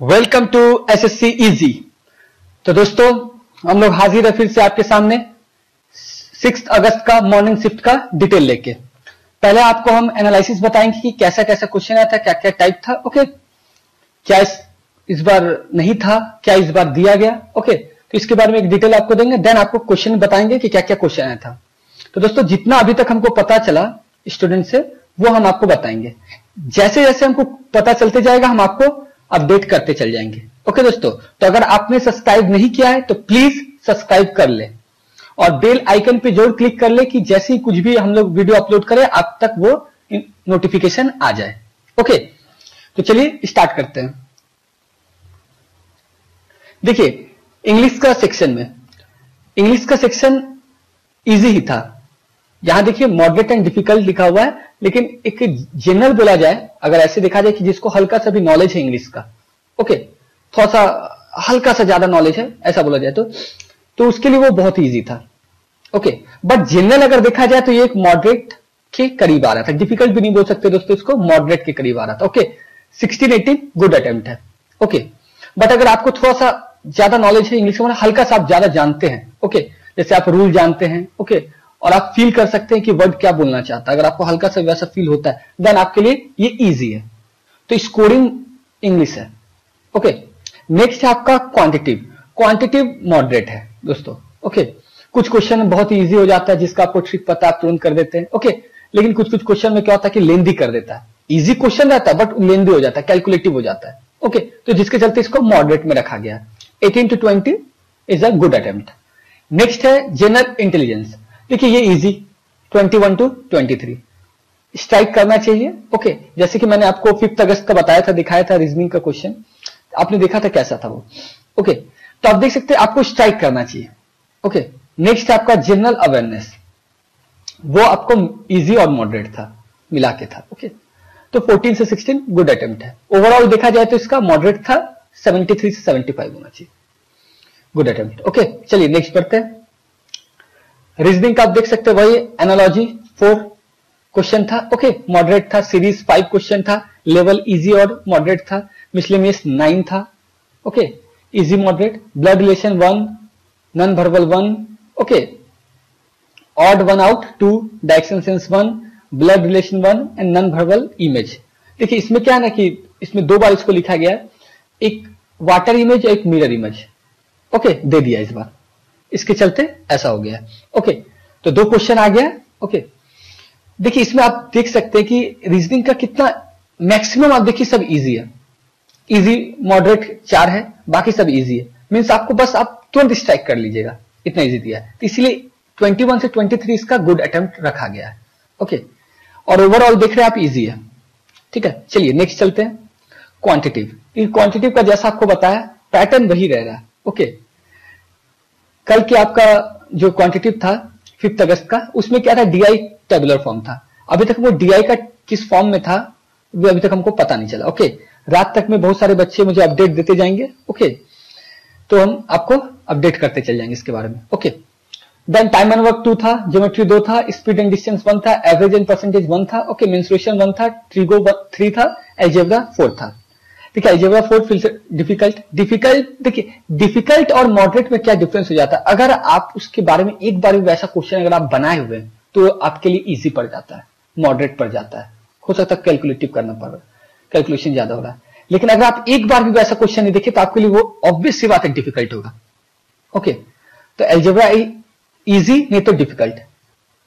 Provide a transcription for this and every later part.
Welcome to SSC easy. तो दोस्तों हम लोग हाजिर है फिर से आपके सामने 6 अगस्त का मॉर्निंग शिफ्ट का डिटेल लेके। पहले आपको हम एनालिसिस बताएंगे कि कैसा कैसा क्वेश्चन आया था, क्या क्या टाइप था। ओके, क्या इस बार नहीं था, क्या इस बार दिया गया। ओके, तो इसके बारे में एक डिटेल आपको देंगे, देन आपको क्वेश्चन बताएंगे कि क्या क्या क्वेश्चन आया था। तो दोस्तों जितना अभी तक हमको पता चला स्टूडेंट से वो हम आपको बताएंगे। जैसे जैसे हमको पता चलते जाएगा हम आपको अपडेट करते चल जाएंगे। ओके दोस्तों, तो अगर आपने सब्सक्राइब नहीं किया है तो प्लीज सब्सक्राइब कर ले और बेल आइकन पे जरूर क्लिक कर ले कि जैसे ही कुछ भी हम लोग वीडियो अपलोड करें आप तक वो नोटिफिकेशन आ जाए। ओके, तो चलिए स्टार्ट करते हैं। देखिए इंग्लिश का सेक्शन इजी ही था। यहां देखिए मॉडरेट एंड डिफिकल्ट लिखा हुआ है, लेकिन एक जनरल बोला जाए, अगर ऐसे देखा जाए कि जिसको हल्का सा भी नॉलेज है इंग्लिश का, ओके, थोड़ा सा हल्का सा ज्यादा नॉलेज है ऐसा बोला जाए तो उसके लिए वो बहुत इजी था। ओके, बट जनरल अगर देखा जाए तो ये एक मॉडरेट के करीब आ रहा था, डिफिकल्ट भी नहीं बोल सकते दोस्तों इसको, मॉडरेट के करीब आ रहा था। ओके, 16-18 गुड अटेम्प्ट है। ओके, बट अगर आपको थोड़ा सा ज्यादा नॉलेज है इंग्लिश में, हल्का सा आप ज्यादा जानते हैं, ओके, जैसे आप रूल जानते हैं, ओके, और आप फील कर सकते हैं कि वर्ड क्या बोलना चाहता है, अगर आपको हल्का सा वैसा फील होता है देन आपके लिए ये इजी है। तो स्कोरिंग इंग्लिश है। ओके, नेक्स्ट है आपका क्वांटिटिव मॉडरेट है दोस्तों। ओके, कुछ क्वेश्चन बहुत ही इजी हो जाता है जिसका आपको ट्रिक पता आप तुरंत कर देते हैं। ओके, लेकिन कुछ कुछ क्वेश्चन में क्या होता है कि लेंदी कर देता है। इजी क्वेश्चन रहता है बट लेंदी हो जाता है, कैलकुलेटिव हो जाता है। ओके, तो जिसके चलते इसको मॉडरेट में रखा गया। 18 to 20 is a good attempt. Next है जनरल इंटेलिजेंस। देखिए ये इजी 21 to 23 स्ट्राइक करना चाहिए। ओके, जैसे कि मैंने आपको 5 अगस्त का बताया था, दिखाया था रीजनिंग का क्वेश्चन, आपने देखा था कैसा था वो। ओके, तो आप देख सकते हैं आपको स्ट्राइक करना चाहिए। ओके, नेक्स्ट है आपका जनरल अवेयरनेस, वो आपको इजी और मॉडरेट था, मिला के था। ओके, तो 14 से 16 गुड अटेम्प्ट है। ओवरऑल देखा जाए तो इसका मॉडरेट था, 73 से 75 होना चाहिए, गुड अटेम्प्ट। ओके, चलिए नेक्स्ट पढ़ते हैं। रीजनिंग का आप देख सकते हैं वही एनालॉजी 4 क्वेश्चन था। ओके, मॉडरेट था। सीरीज 5 क्वेश्चन था, लेवल इजी और मॉडरेट था। मिसलेनियस 9 था। Okay, easy moderate. Blood relation 1, non verbal 1, okay, odd 1 out 2, direction sense 1, blood relation 1 and non verbal image. देखिए इसमें क्या है ना कि इसमें 2 बार इसको लिखा गया है, एक वाटर इमेज और एक मिरर इमेज। ओके, दे दिया इस बार, इसके चलते ऐसा हो गया। ओके, तो 2 क्वेश्चन आ गया। ओके, देखिए इसमें आप देख सकते हैं कि रीजनिंग का कितना मैक्सिमम आप देखिए सब इजी है। इजी मॉडरेट 4 है, बाकी सब इजी है। मींस आपको बस आप तुरंत स्ट्राइक कर लीजिएगा, इतना इजी दिया है। तो इसलिए 21 से 23 इसका गुड अटेम्प्ट रखा गया है। ओके, और ओवरऑल देख रहे हैं आप इजी है। ठीक है, चलिए नेक्स्ट चलते हैं। क्वांटिटिव का जैसा आपको बताया पैटर्न वही रह रहा है। ओके, कल के आपका जो क्वांटिटिव था 5 अगस्त का, उसमें क्या था, डीआई टेबुलर फॉर्म था। अभी तक वो डीआई का किस फॉर्म में था वो अभी तक हमको पता नहीं चला। ओके, रात तक में बहुत सारे बच्चे मुझे अपडेट देते जाएंगे। ओके, तो हम आपको अपडेट करते चल जाएंगे इसके बारे में। Okay, then time and work 2 था, ज्योमेट्री 2 था, स्पीड एंड डिस्टेंस 1 था, एवरेज एंड परसेंटेज 1 था। ओके, मेंस्ट्रुएशन 1 था, ट्रिगो 3 था, अलजेब्रा 4 था। देखिए अलजेब्रा 4 फिर से डिफिकल्ट। देखिए डिफिकल्ट और मॉडरेट में क्या डिफरेंस हो जाता है, अगर आप उसके बारे में एक बार भी वैसा क्वेश्चन अगर आप बनाए हुए हैं तो आपके लिए इजी पड़ जाता है, मॉडरेट पड़ जाता है। हो सकता है कैलकुलेटिव करना पड़ रहा है, कैलकुलेशन ज्यादा हो रहा है। लेकिन अगर आप एक बार भी वैसा क्वेश्चन नहीं देखे तो आपके लिए वो ऑब्वियस सी बात है डिफिकल्ट होगा। ओके, तो अलजेब्रा इजी नहीं तो डिफिकल्ट।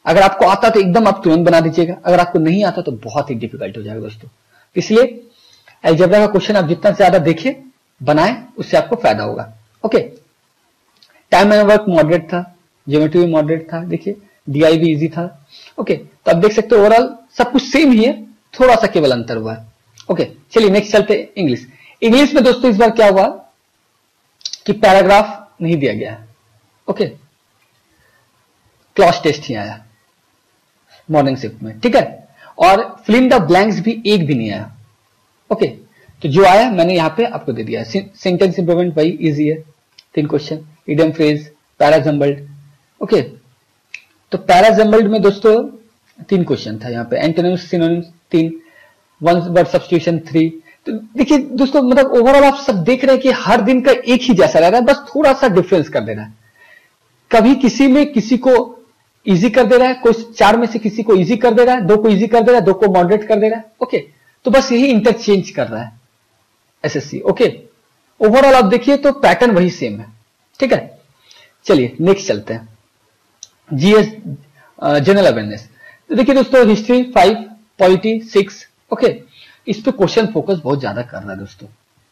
अगर आपको आता तो एकदम आप तुरंत बना दीजिएगा, अगर आपको नहीं आता तो बहुत ही डिफिकल्ट हो जाएगा दोस्तों। इसलिए अलजेब्रा का क्वेश्चन आप जितना ज्यादा देखिए बनाए उससे आपको फायदा होगा। Okay, time and work moderate था, ज्योमेट्री भी मॉडरेट था, देखिए डीआई भी इजी था। ओके, तो आप देख सकते हो ओवरऑल सब कुछ सेम ही है, थोड़ा सा केवल अंतर हुआ है। ओके, चलिए नेक्स्ट चलते इंग्लिश में दोस्तों इस बार क्या हुआ कि पैराग्राफ नहीं दिया गया है। ओके, क्लॉज टेस्ट ही आया मॉर्निंग शिफ्ट में, ठीक है, और फिल इन द ब्लैंक्स भी एक भी नहीं आया। ओके, तो जो आया मैंने यहां पे आपको दे दिया। सेंटेंस इंप्रूवमेंट वही इजी है, 3 क्वेश्चन, इडियम फ्रेज, पैराजम्बल्ड। ओके, तो पैराजम्बल्ड में दोस्तों 3 क्वेश्चन था यहाँ पे, antonyms synonyms 3, one word substitution 3, तो देखिए दोस्तों, मतलब ओवरऑल आप सब देख रहे हैं कि हर दिन का एक ही जैसा रह रहा है, बस थोड़ा सा डिफरेंस कर दे रहा है। कभी किसी में किसी को इजी कर दे रहा है, कोई 4 में से किसी को इजी कर दे रहा है, 2 को इजी कर दे रहा है, 2 को मॉडरेट कर दे रहा है। ओके, तो बस यही इंटरचेंज कर रहा है एसएससी। ओके, ओवरऑल आप देखिए तो पैटर्न वही सेम है। ठीक है, चलिए नेक्स्ट चलते हैं, जीएस जनरल अवेयरनेस। तो देखिए दोस्तों, हिस्ट्री 5, पॉलिटी 6। ओके, इस पे क्वेश्चन फोकस बहुत ज्यादा कर रहा है दोस्तों।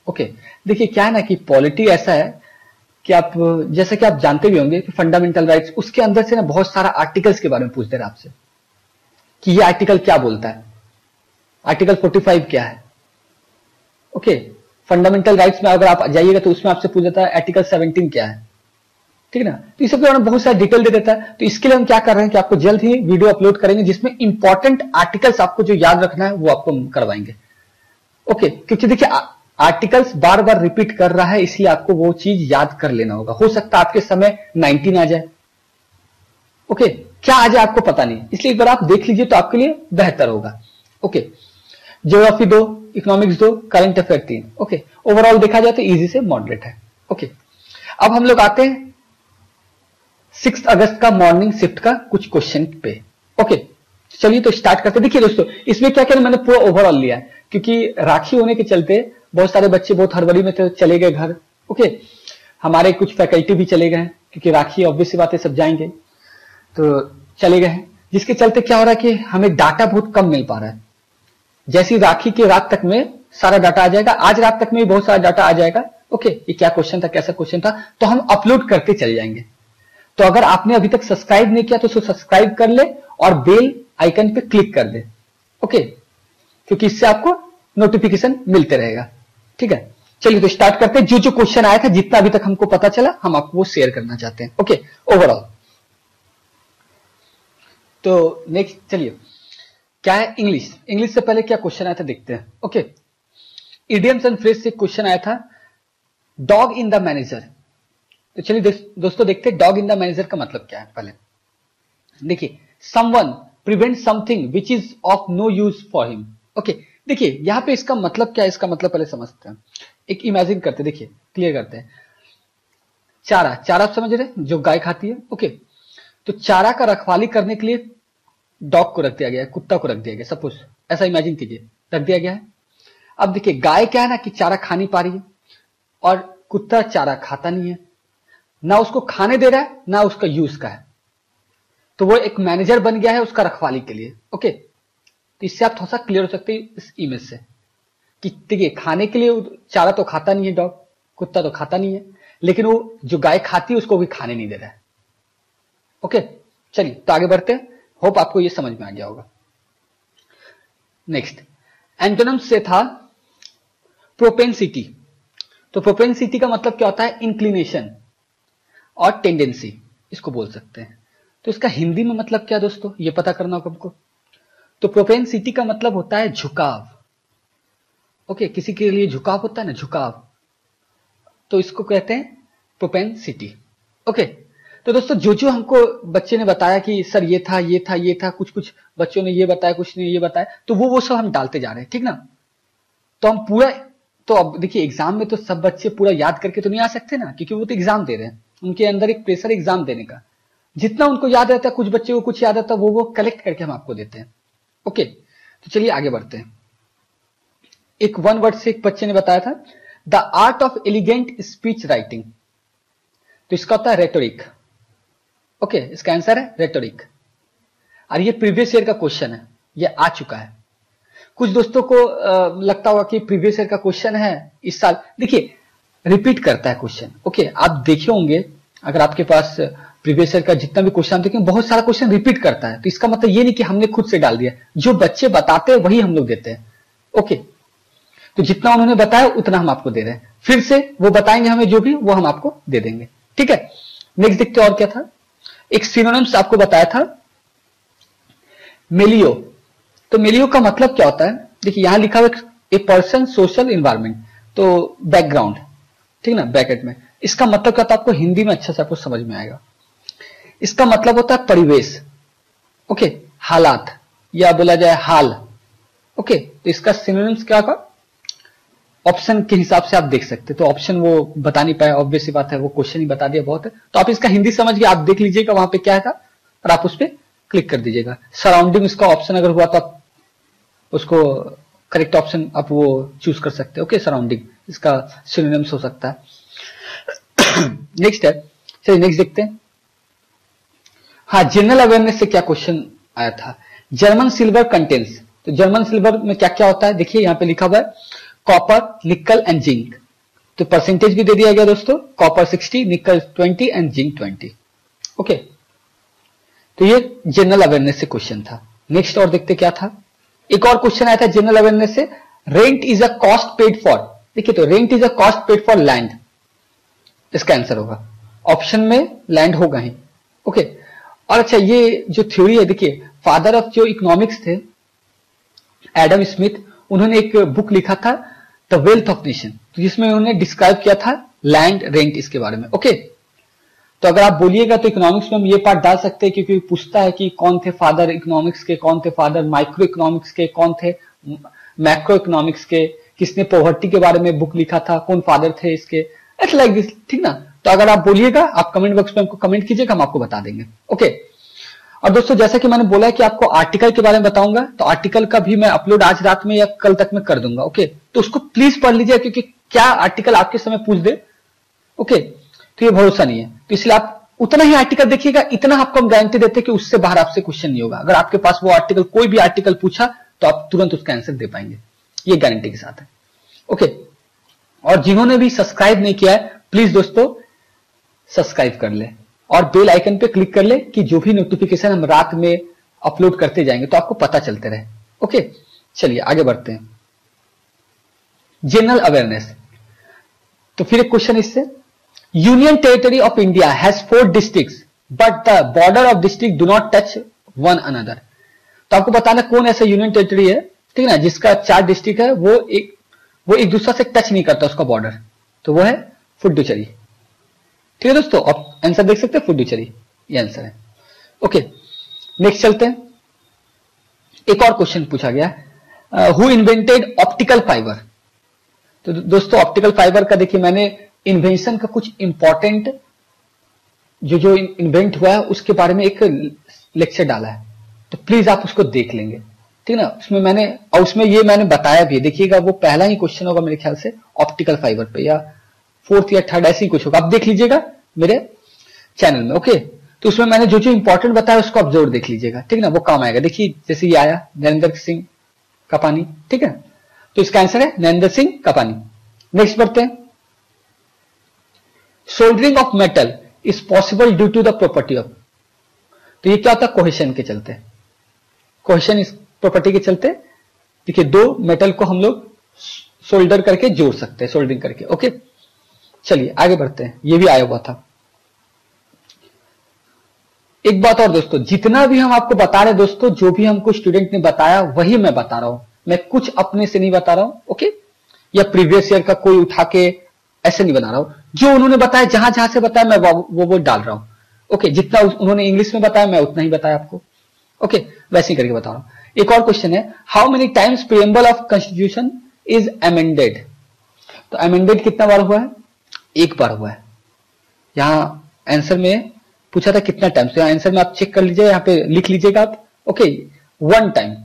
ओके, देखिए क्या है ना कि पॉलिटी ऐसा है कि आप, जैसा कि आप जानते भी होंगे कि फंडामेंटल राइट्स, उसके अंदर से ना बहुत सारा आर्टिकल्स के बारे में पूछते हैं आपसे कि ये आर्टिकल क्या बोलता है, आर्टिकल 45 क्या है। ओके, फंडामेंटल राइट्स में अगर आप जाइएगा तो उसमें आपसे पूछ जाता है आर्टिकल 17 क्या है। ठीक है ना, तो इस सब के बारे में बहुत सारा डिटेल दे देता है। तो इसके लिए हम क्या कर रहे हैं कि आपको जल्द ही वीडियो अपलोड करेंगे जिसमें इंपॉर्टेंट आर्टिकल्स आपको जो याद रखना है वो आपको करवाएंगे। ओके, क्योंकि देखिए आर्टिकल्स बार बार रिपीट कर रहा है, इसलिए आपको वो चीज याद कर लेना होगा। हो सकता है आपके समय 19 आ जाए, ओके, क्या आ जाए आपको पता नहीं, इसलिए एक बार आप देख लीजिए तो आपके लिए बेहतर होगा। Okay, geography 2, economics 2, current affair 3। Okay, overall देखा जाए तो इजी से मॉडरेट है। ओके, अब हम लोग आते हैं 6 अगस्त का मॉर्निंग शिफ्ट का कुछ क्वेश्चन पे। ओके, चलिए तो स्टार्ट करते हैं। देखिए दोस्तों, इसमें क्या क्या मैंने पूरा ओवरऑल लिया है, क्योंकि राखी होने के चलते बहुत सारे बच्चे बहुत हड़बड़ी में तो चले गए घर। ओके, हमारे कुछ फैकल्टी भी चले गए हैं, क्योंकि राखी ऑब्वियस सी बातें सब जाएंगे तो चले गए हैं, जिसके चलते क्या हो रहा है कि हमें डाटा बहुत कम मिल पा रहा है। जैसी राखी की रात तक में सारा डाटा आ जाएगा, आज रात तक में भी बहुत सारा डाटा आ जाएगा। ओके, ये क्या क्वेश्चन था, कैसा क्वेश्चन था, तो हम अपलोड करते चले जाएंगे। तो अगर आपने अभी तक सब्सक्राइब नहीं किया तो उसको सब्सक्राइब कर ले और बेल आइकन पे क्लिक कर दे। ओके, क्योंकि इससे आपको नोटिफिकेशन मिलते रहेगा। ठीक है, चलिए तो स्टार्ट करते हैं। जो जो क्वेश्चन आया था, जितना अभी तक हमको पता चला, हम आपको वो शेयर करना चाहते हैं। ओके, ओवरऑल तो नेक्स्ट चलिए, क्या है इंग्लिश। इंग्लिश से पहले क्या क्वेश्चन आया था देखते हैं। ओके, इडियम्स एंड फ्रेज से क्वेश्चन आया था, डॉग इन द मैनेजर। तो चलिए दोस्तों देखते हैं डॉग इन द मैनेजर का मतलब क्या है। पहले देखिए, someone prevent something which is of no use for him. Okay, देखिए यहां पे इसका मतलब क्या है, इसका मतलब पहले समझते हैं। एक इमेजिन करते, देखिए क्लियर करते हैं। चारा, चारा आप समझ रहे हैं, जो गाय खाती है। ओके, तो चारा का रखवाली करने के लिए डॉग को रख दिया गया है, कुत्ता को रख दिया गया, सपोज ऐसा इमेजिन कीजिए, रख दिया गया है। अब देखिए गाय क्या है ना कि चारा खा नहीं पा रही है और कुत्ता चारा खाता नहीं है, ना उसको खाने दे रहा है ना उसका यूज का है, तो वो एक मैनेजर बन गया है उसका रखवाली के लिए। ओके, तो इससे आप थोड़ा सा क्लियर हो सकते हैं इस इमेज से कि देखिए खाने के लिए चारा तो खाता नहीं है डॉग, कुत्ता तो खाता नहीं है, लेकिन वो जो गाय खाती है उसको भी खाने नहीं दे रहा है। ओके, चलिए तो आगे बढ़ते हैं, होप आपको ये समझ में आ गया होगा। नेक्स्ट एंटोनिम से था प्रोपेंसिटी। तो प्रोपेंसिटी का मतलब क्या होता है, इंक्लिनेशन और टेंडेंसी, इसको बोल सकते हैं। तो इसका हिंदी में मतलब क्या दोस्तों, ये पता करना होगा हमको। तो प्रोपेंसिटी का मतलब होता है झुकाव। ओके, किसी के लिए झुकाव होता है ना, झुकाव, तो इसको कहते हैं प्रोपेंसिटी। ओके, तो दोस्तों जो जो हमको बच्चे ने बताया कि सर ये था ये था ये था, कुछ कुछ बच्चों ने ये बताया, कुछ ने ये बताया, तो वो सब हम डालते जा रहे हैं। ठीक ना, तो हम पूरा, तो अब देखिए एग्जाम में तो सब बच्चे पूरा याद करके तो नहीं आ सकते ना, क्योंकि वो तो एग्जाम दे रहे हैं, उनके अंदर एक प्रेशर एग्जाम देने का। जितना उनको याद रहता है, कुछ बच्चे को कुछ याद रहता है, वो कलेक्ट करके हम आपको देते हैं। ओके, तो चलिए आगे बढ़ते हैं। एक वन वर्ड से एक बच्चे ने बताया था, the art of elegant speech writing. तो इसका होता है रेटोरिक। ओके, इसका आंसर है रेटोरिक। और ये प्रीवियस ईयर का क्वेश्चन है, ये आ चुका है। कुछ दोस्तों को लगता होगा कि प्रीवियस ईयर का क्वेश्चन है इस साल, देखिए रिपीट करता है क्वेश्चन। ओके, आप देखे होंगे अगर आपके पास प्रीवियस ईयर का जितना भी क्वेश्चन देखें, बहुत सारा क्वेश्चन रिपीट करता है। तो इसका मतलब ये नहीं कि हमने खुद से डाल दिया, जो बच्चे बताते हैं वही हम लोग देते हैं। ओके, तो जितना उन्होंने बताया उतना हम आपको दे रहे हैं, फिर से वो बताएंगे हमें जो भी, वो हम आपको दे देंगे। ठीक है, नेक्स्ट देखते और क्या था। एक सिनोनिम्स आपको बताया था, मेलियो। तो मेलियो का मतलब क्या होता है, देखिए यहां लिखा हुआ ए पर्सन सोशल इन्वायरमेंट, तो बैकग्राउंड, ठीक ना, ब्रैकेट में। इसका मतलब क्या होता है, आपको हिंदी में अच्छा से आपको समझ में आएगा। इसका मतलब होता है परिवेश। ओके, हालात, या बोला जाए हाल। ओके, तो इसका सिनोनिम्स क्या होगा, ऑप्शन के हिसाब से आप देख सकते, तो ऑप्शन वो बता नहीं पाया, ऑब्वियस सी बात है, वो क्वेश्चन ही बता दिया बहुत है। तो आप इसका हिंदी समझ के आप देख लीजिएगा वहां पे क्या था और आप उस पर क्लिक कर दीजिएगा। सराउंडिंग इसका ऑप्शन अगर हुआ तो आप उसको करेक्ट ऑप्शन आप वो चूज कर सकते हैं। ओके, सराउंडिंग इसका सिनोनिम्स हो सकता है। नेक्स्ट है, चलिए नेक्स्ट देखते हैं। हाँ, जनरल अवेयरनेस से क्या क्वेश्चन आया था, जर्मन सिल्वर कंटेन्स। तो जर्मन सिल्वर में क्या क्या होता है, देखिए यहाँ पे लिखा हुआ है कॉपर, निकल एंड जिंक। तो परसेंटेज भी दे दिया गया दोस्तों, कॉपर 60, निकल 20 एंड जिंक 20। ओके, तो ये जनरल अवेयरनेस से क्वेश्चन था। नेक्स्ट और देखते क्या था, एक और क्वेश्चन आया था जनरल अवेयरनेस से, rent is a cost paid for. देखिए, तो rent is a cost paid for land, इसका आंसर होगा, ऑप्शन में लैंड होगा ही। ओके, और अच्छा ये जो थ्योरी है, देखिए फादर ऑफ जो इकोनॉमिक्स थे एडम स्मिथ, उन्होंने एक बुक लिखा था द वेल्थ ऑफ नेशन, तो जिसमें उन्होंने डिस्क्राइब किया था लैंड रेंट इसके बारे में। ओके, तो अगर आप बोलिएगा तो इकोनॉमिक्स में हम ये पार्ट डाल सकते हैं, क्योंकि पूछता है कि कौन थे फादर इकोनॉमिक्स के, कौन थे फादर माइक्रो इकोनॉमिक्स के, कौन थे मैक्रो इकोनॉमिक्स के, किसने पॉवर्टी के बारे में बुक लिखा था, कौन फादर थे इसके, इट्स लाइक दिस, ठीक ना। तो अगर आप बोलिएगा, आप कमेंट बॉक्स में हमको कमेंट कीजिएगा, हम आपको बता देंगे। ओके, और दोस्तों जैसा कि मैंने बोला है कि आपको आर्टिकल के बारे में बताऊंगा, तो आर्टिकल का भी मैं अपलोड आज रात में या कल तक में कर दूंगा। ओके, तो उसको प्लीज पढ़ लीजिए, क्योंकि क्या आर्टिकल आपके समय पूछ दे, ओके, तो ये भरोसा नहीं है, तो इसलिए आप उतना ही आर्टिकल देखिएगा, इतना आपको हम गारंटी देते हैं कि उससे बाहर आपसे क्वेश्चन नहीं होगा। अगर आपके पास वो आर्टिकल, कोई भी आर्टिकल पूछा तो आप तुरंत उसका आंसर दे पाएंगे, ये गारंटी के साथ है। ओके, और जिन्होंने भी सब्सक्राइब नहीं किया है, प्लीज दोस्तों सब्सक्राइब कर ले और बेल आइकन पे क्लिक कर ले, कि जो भी नोटिफिकेशन हम रात में अपलोड करते जाएंगे तो आपको पता चलते रहे। ओके, चलिए आगे बढ़ते हैं। जनरल अवेयरनेस, तो फिर एक क्वेश्चन इससे, union territory of India has 4 districts but the border of district do not touch one another. तो आपको बताना कौन ऐसा यूनियन टेरिटरी है, ठीक है ना, जिसका 4 डिस्ट्रिक्ट है, वो एक दूसरे से टच नहीं करता उसका बॉर्डर, तो वो है पुडुचेरी। ठीक है दोस्तों, आप आंसर देख सकते हैं, पुडुचेरी ये आंसर है। ओके, नेक्स्ट चलते हैं। एक और क्वेश्चन पूछा गया, हु इन्वेंटेड ऑप्टिकल फाइबर। तो दोस्तों ऑप्टिकल फाइबर का देखिए, मैंने इन्वेंशन का कुछ इंपॉर्टेंट जो इन्वेंट हुआ है उसके बारे में एक लेक्चर डाला है, तो प्लीज आप उसको देख लेंगे, ठीक है ना। उसमें ये मैंने बताया भी है, देखिएगा वो पहला ही क्वेश्चन होगा मेरे ख्याल से ऑप्टिकल फाइबर पे, या 4th या 3rd ऐसे ही कुछ होगा, आप देख लीजिएगा मेरे चैनल में। ओके, तो उसमें मैंने जो इंपॉर्टेंट बताया उसको आप जरूर देख लीजिएगा, ठीक है ना, वो काम आएगा। देखिए जैसे ये आया नरेंद्र सिंह कपानी, ठीक है, तो इसका आंसर है नरेंद्र सिंह कपानी। नेक्स्ट बढ़ते हैं, soldering of metal is possible due to the property of. तो ये क्या होता है, कोहेशन के चलते, कोहेशन इस प्रॉपर्टी के चलते, देखिए 2 मेटल को हम लोग सोल्डर करके जोड़ सकते हैं, सोल्डरिंग करके। ओके, चलिए आगे बढ़ते हैं, ये भी आया हुआ था। एक बात और दोस्तों, जितना भी हम आपको बता रहे हैं दोस्तों, जो भी हमको स्टूडेंट ने बताया वही मैं बता रहा हूं, मैं कुछ अपने से नहीं बता रहा हूं। ओके, या प्रीवियस ईयर का कोई उठा के ऐसे नहीं बना रहा हूं, जो उन्होंने बताया, जहां जहां से बताया मैं वो डाल रहा हूं। ओके, जितना उन्होंने इंग्लिश में बताया मैं उतना ही बताया आपको। ओके, वैसे ही करके बता रहा हूं। एक और क्वेश्चन है, how many times preamble of constitution is amended. तो अमेंडेड कितना बार हुआ है, 1 बार हुआ है। यहां आंसर में पूछा था कितना टाइम, तो आंसर में आप चेक कर लीजिए, यहां पे लिख लीजिएगा आप। ओके, 1 टाइम,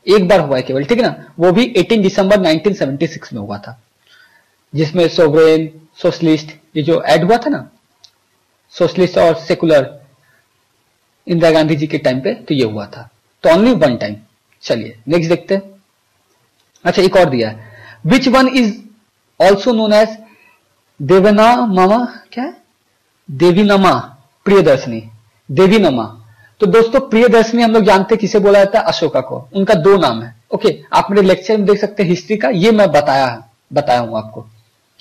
1 बार हुआ है केवल, ठीक है ना, वो भी 18 दिसंबर 1976 में हुआ था, जिसमें सोवरेन, सोशलिस्ट, ये जो ऐड हुआ था ना, सोशलिस्ट और सेकुलर, इंदिरा गांधी जी के टाइम पे, तो ये हुआ था, तो ओनली 1 टाइम। चलिए नेक्स्ट देखते हैं। अच्छा, एक और दिया है, which one is also known as Devanama, क्या है, देवीनमा प्रियदर्शनी, देवीनमा। तो दोस्तों प्रियदर्शनी हम लोग जानते हैं किसे बोला जाता है, अशोका को, उनका 2 नाम है। ओके, आप मेरे लेक्चर में देख सकते हैं हिस्ट्री का, ये मैं बताया हूं आपको।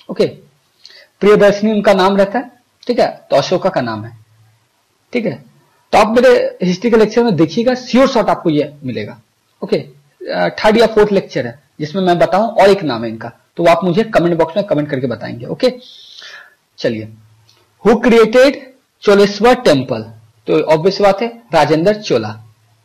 ओके, प्रियदर्शनी उनका नाम रहता है, ठीक है, तो अशोका का नाम है, ठीक है। तो आप मेरे हिस्ट्री के लेक्चर में देखिएगा, श्योर शॉट आपको ये मिलेगा। ओके, 3rd या 4th लेक्चर है जिसमें मैं बताऊं, और एक नाम है इनका, तो आप मुझे कमेंट बॉक्स में कमेंट करके बताएंगे। ओके, चलिए, हु क्रिएटेड चोलेश्वर टेम्पल। तो ऑब्वियस बात है राजेंद्र चोला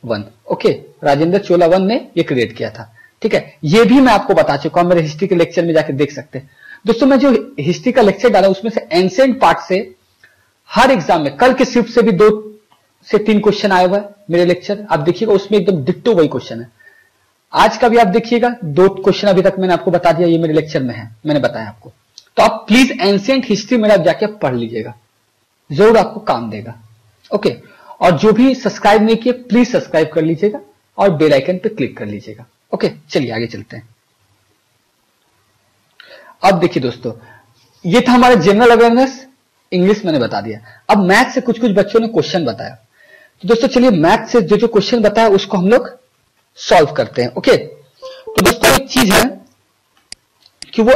1। ओके, राजेंद्र चोला 1 ने ये क्रिएट किया था। ठीक है, ये भी मैं आपको बता चुका हूं, मेरे हिस्ट्री के लेक्चर में जाकर देख सकते हैं दोस्तों। मैं जो हिस्ट्री का लेक्चर डाला उसमें से एंशिएंट पार्ट से हर एग्जाम में, कल के शिफ्ट से भी 2 से 3 क्वेश्चन आया हुआ है मेरे लेक्चर, आप देखिएगा उसमें एकदम डिट्टो वही क्वेश्चन है। आज का भी आप देखिएगा 2 क्वेश्चन अभी तक मैंने आपको बता दिया, ये मेरे लेक्चर में है, मैंने बताया आपको। तो आप प्लीज एंशिएंट हिस्ट्री मेरा जाके पढ़ लीजिएगा, जरूर आपको काम देगा। ओके, और जो भी सब्सक्राइब नहीं किए प्लीज सब्सक्राइब कर लीजिएगा और बेल आइकन पे क्लिक कर लीजिएगा। ओके, चलिए आगे चलते हैं। अब देखिए दोस्तों, ये था हमारा जनरल अवेयरनेस, इंग्लिश मैंने बता दिया। अब मैथ से कुछ कुछ बच्चों ने क्वेश्चन बताया, तो दोस्तों चलिए मैथ से जो जो क्वेश्चन बताया उसको हम लोग सॉल्व करते हैं। ओके, तो दोस्तों एक चीज है कि वो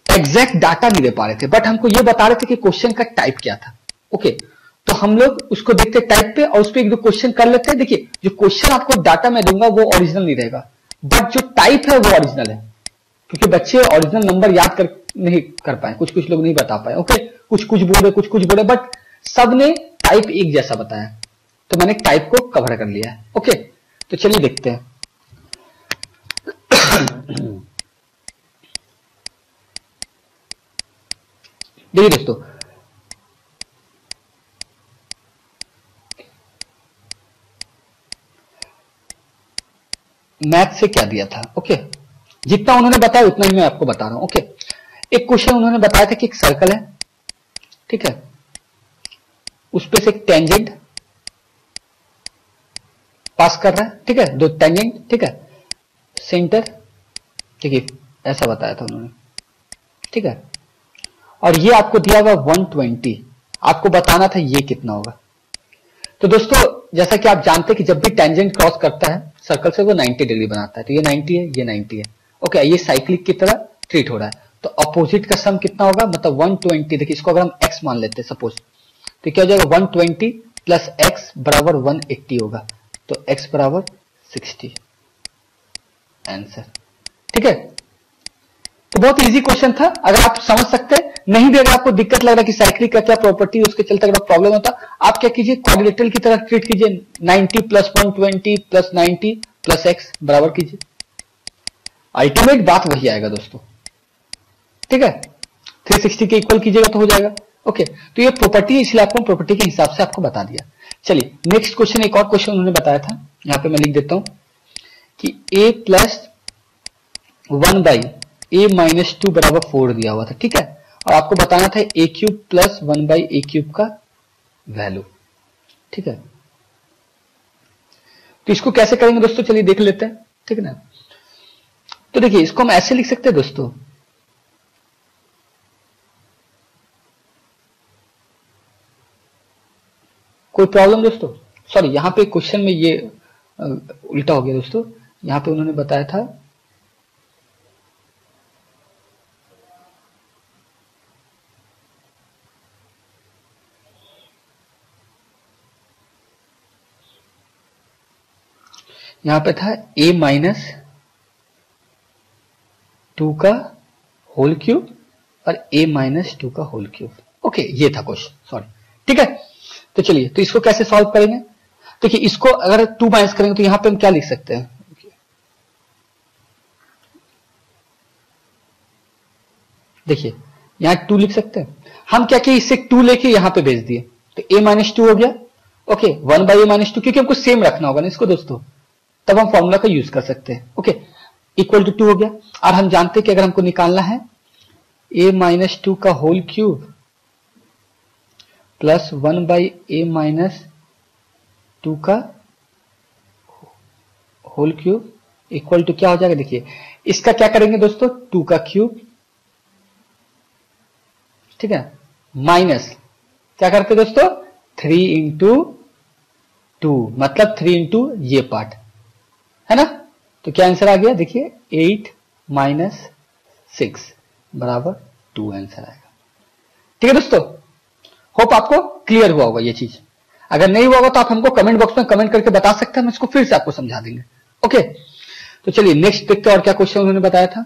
एग्जैक्ट डाटा नहीं दे पा रहे थे, बट हमको ये बता रहे थे कि क्वेश्चन का टाइप क्या था। ओके, तो हम लोग उसको देखते हैं टाइप पे और उस पर 1-2 क्वेश्चन कर लेते हैं। देखिए, जो क्वेश्चन आपको डाटा में दूंगा वो ओरिजिनल नहीं रहेगा, बट जो टाइप है वो ओरिजिनल है, क्योंकि बच्चे ओरिजिनल नंबर याद नहीं कर पाए, कुछ कुछ लोग नहीं बता पाए। ओके, कुछ कुछ बोले, कुछ कुछ बोले, बट सबने टाइप एक जैसा बताया, तो मैंने टाइप को कवर कर लिया है। ओके, तो चलिए देखते हैं। देखिए दोस्तों, मैथ से क्या दिया था। ओके, जितना उन्होंने बताया उतना ही मैं आपको बता रहा हूं। ओके, एक क्वेश्चन उन्होंने बताया था कि एक सर्कल है, ठीक है, उस पे से एक टेंजेंट पास कर रहा है, ठीक है, 2 टेंजेंट, ठीक है, सेंटर, ठीक है, ऐसा बताया था उन्होंने, ठीक है, और ये आपको दिया हुआ 120, आपको बताना था ये कितना होगा। तो दोस्तों जैसा कि आप जानते हैं कि जब भी टेंजेंट क्रॉस करता है सर्कल से वो 90 डिग्री बनाता है, तो ये 90 है, ये 90 है। ओके, ये साइक्लिक की तरह ट्रीट हो रहा है, तो अपोजिट का सम कितना होगा, मतलब 120। देखिए, इसको अगर हम x मान लेते हैं सपोज, तो क्या हो जाएगा, 120 प्लस x बराबर 180 होगा, तो x बराबर 60 आंसर। ठीक है, तो बहुत इजी क्वेश्चन था, अगर आप समझ सकते हैं। नहीं भी अगर आपको दिक्कत लग रहा है कि साइक्लिक का क्या प्रॉपर्टी, उसके चलते अगर प्रॉब्लम होता, आप क्या कीजिए, क्वाड्रिलेटरल की तरह ट्रीट कीजिए, 90 प्लस 120 प्लस 90 प्लस x बराबर कीजिए, अल्टीमेट बात वही आएगा दोस्तों। ठीक है, 360 के इक्वल कीजिएगा तो हो जाएगा। ओके, तो ये प्रॉपर्टी है, इसलिए आपको प्रॉपर्टी के हिसाब से आपको बता दिया। चलिए नेक्स्ट क्वेश्चन, एक और क्वेश्चन उन्होंने बताया था, यहां पे मैं लिख देता हूं कि a plus 1 by a minus 2 बराबर 4 दिया हुआ था। ठीक है, और आपको बताना था a cube plus 1 by a cube का वैल्यू। ठीक है, तो इसको कैसे करेंगे दोस्तों, चलिए देख लेते हैं। ठीक है ना, तो देखिए इसको हम ऐसे लिख सकते हैं दोस्तों, कोई प्रॉब्लम दोस्तों, सॉरी यहां पे क्वेश्चन में ये उल्टा हो गया दोस्तों, यहां पे उन्होंने बताया था यहां पे था a माइनस 2 का होल क्यूब और a माइनस 2 का होल क्यूब। ओके, ये था क्वेश्चन, सॉरी। ठीक है, तो चलिए, तो इसको कैसे सॉल्व करेंगे। देखिए, इसको अगर 2 माइनस करेंगे तो यहां पे हम क्या लिख सकते हैं, देखिए यहां 2 लिख सकते हैं हम, क्या किए, इससे 2 लेके यहां पे भेज दिए, तो a माइनस 2 हो गया। ओके, 1 बाई a माइनस 2, क्योंकि हमको सेम रखना होगा ना इसको दोस्तों, तब हम फॉर्मूला का यूज कर सकते हैं। ओके, इक्वल टू 2 हो गया, और हम जानते हैं कि अगर हमको निकालना है a माइनस 2 का whole cube plus 1 by a minus 2 का होल क्यूब इक्वल टू क्या हो जाएगा, देखिए इसका क्या करेंगे दोस्तों, 2 का क्यूब, ठीक है, माइनस क्या करते दोस्तों, 3 इंटू 2, मतलब 3 इंटू ये पार्ट है ना, तो क्या आंसर आ गया, देखिए 8 माइनस 6 बराबर 2 आंसर आएगा। ठीक है दोस्तों, होप आपको क्लियर हुआ होगा ये चीज, अगर नहीं हुआ होगा तो आप हमको कमेंट बॉक्स में कमेंट करके बता सकते हैं, हम इसको फिर से आपको समझा देंगे। ओके, तो चलिए नेक्स्ट देखते हैं और क्या क्वेश्चन उन्होंने बताया था।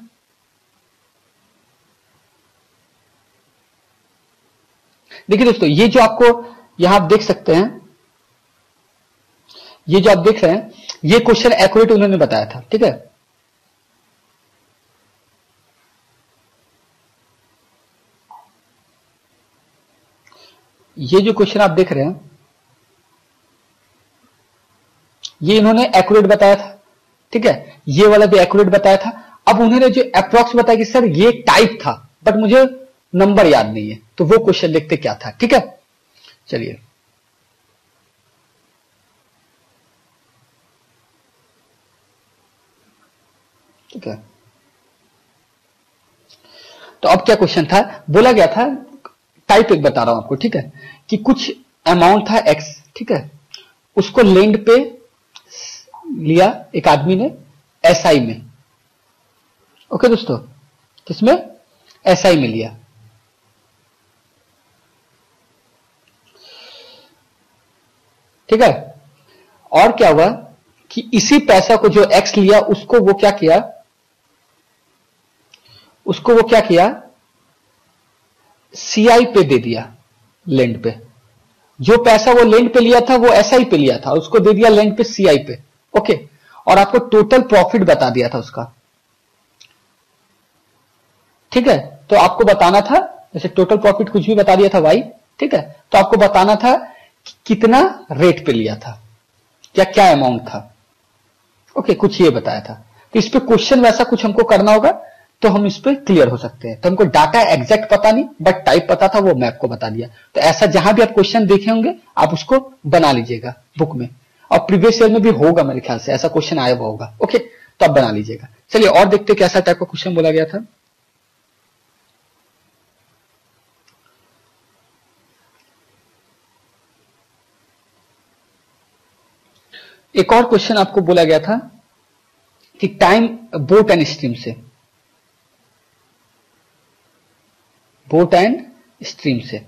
देखिए दोस्तों, ये जो आपको यहां आप देख सकते हैं, ये जो आप देख रहे हैं ये क्वेश्चन एक्यूरेट उन्होंने बताया था, ठीक है। ये जो क्वेश्चन आप देख रहे हैं ये इन्होंने एक्यूरेट बताया था, ठीक है। ये वाला भी एक्यूरेट बताया था। अब उन्होंने जो अप्रॉक्स बताया कि सर ये टाइप था बट मुझे नंबर याद नहीं है, तो वो क्वेश्चन देखते क्या था, ठीक है। चलिए ठीक है, तो अब क्या क्वेश्चन था, बोला गया था, टाइप एक बता रहा हूं आपको, ठीक है, कि कुछ अमाउंट था एक्स, ठीक है, उसको लेंड पे लिया एक आदमी ने एसआई में, ओके दोस्तों, किसमें, एसआई में लिया, ठीक है। और क्या हुआ कि इसी पैसा को जो एक्स लिया उसको वो क्या किया, उसको वो क्या किया, सीआई पे दे दिया, लेंड पे। जो पैसा वो लेंड पे लिया था वो एसआई पे लिया था, उसको दे दिया लेंड पे सीआई पे, ओके। और आपको टोटल प्रॉफिट बता दिया था उसका, ठीक है। तो आपको बताना था, जैसे टोटल प्रॉफिट कुछ भी बता दिया था वाई, ठीक है, तो आपको बताना था कि कितना रेट पे लिया था, क्या क्या अमाउंट था, ओके, कुछ ये बताया था। तो इस पे क्वेश्चन वैसा कुछ हमको करना होगा तो हम इस पे क्लियर हो सकते हैं। तो हमको डाटा एग्जैक्ट पता नहीं बट टाइप पता था, वो मैं आपको बता दिया। तो ऐसा जहां भी आप क्वेश्चन देखे होंगे आप उसको बना लीजिएगा बुक में, और प्रीवियस ईयर में भी होगा मेरे ख्याल से ऐसा क्वेश्चन आया हुआ होगा, ओके, तो आप बना लीजिएगा। चलिए और देखते कैसा टाइप का क्वेश्चन बोला गया था। एक और क्वेश्चन आपको बोला गया था कि टाइम बोट एंड स्ट्रीम से, बोट एंड स्ट्रीम से।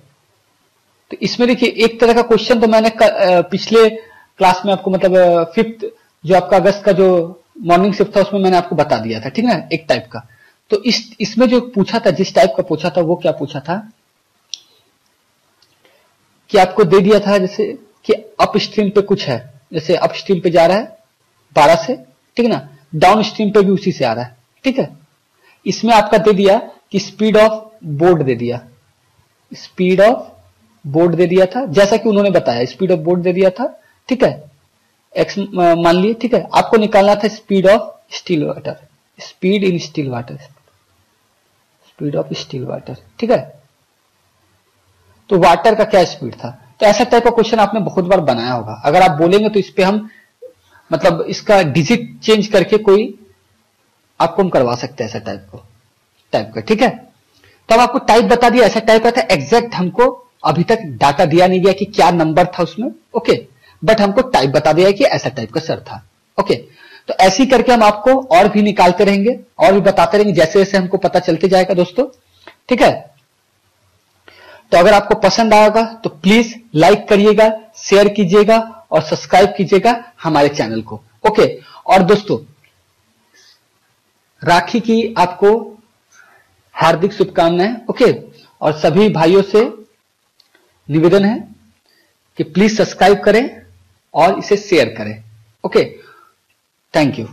तो इसमें देखिए एक तरह का क्वेश्चन तो मैंने पिछले क्लास में आपको, मतलब 5th जो आपका अगस्त का जो मॉर्निंग शिफ्ट था उसमें मैंने आपको बता दिया था, ठीक है, एक टाइप का। तो इसमें जो पूछा था, जिस टाइप का पूछा था वो क्या पूछा था कि आपको दे दिया था जैसे कि अप स्ट्रीम पे कुछ है, जैसे अप स्ट्रीम पे जा रहा है 12 से, ठीक है ना, डाउन स्ट्रीम पे भी उसी से आ रहा है, ठीक है। इसमें आपका दे दिया कि स्पीड ऑफ बोर्ड दे दिया, स्पीड ऑफ बोर्ड दे दिया था, जैसा कि उन्होंने बताया स्पीड ऑफ बोर्ड दे दिया था, ठीक है, एक्स मान लिए, ठीक है। आपको निकालना था speed of still water, speed in still water, speed of still water, ठीक है। तो वाटर का क्या स्पीड था। तो ऐसा टाइप का क्वेश्चन आपने बहुत बार बनाया होगा, अगर आप बोलेंगे तो इस पे हम मतलब इसका डिजिट चेंज करके कोई आपको हम करवा सकते हैं ऐसा टाइप का, ठीक है। तब आपको टाइप बता दिया, ऐसा टाइप का था, एग्जैक्ट हमको अभी तक डाटा दिया नहीं गया कि क्या नंबर था उसमें, ओके, बट हमको टाइप बता दिया कि ऐसा टाइप का सर था, ओके। तो ऐसे ही करके हम आपको और भी निकालते रहेंगे और भी बताते रहेंगे जैसे जैसे हमको पता चलते जाएगा दोस्तों, ठीक है। तो अगर आपको पसंद आएगा तो प्लीज लाइक करिएगा, शेयर कीजिएगा और सब्सक्राइब कीजिएगा हमारे चैनल को, ओके। और दोस्तों राखी की आपको हार्दिक शुभकामनाएं, ओके। और सभी भाइयों से निवेदन है कि प्लीज सब्सक्राइब करें और इसे शेयर करें, ओके। Thank you.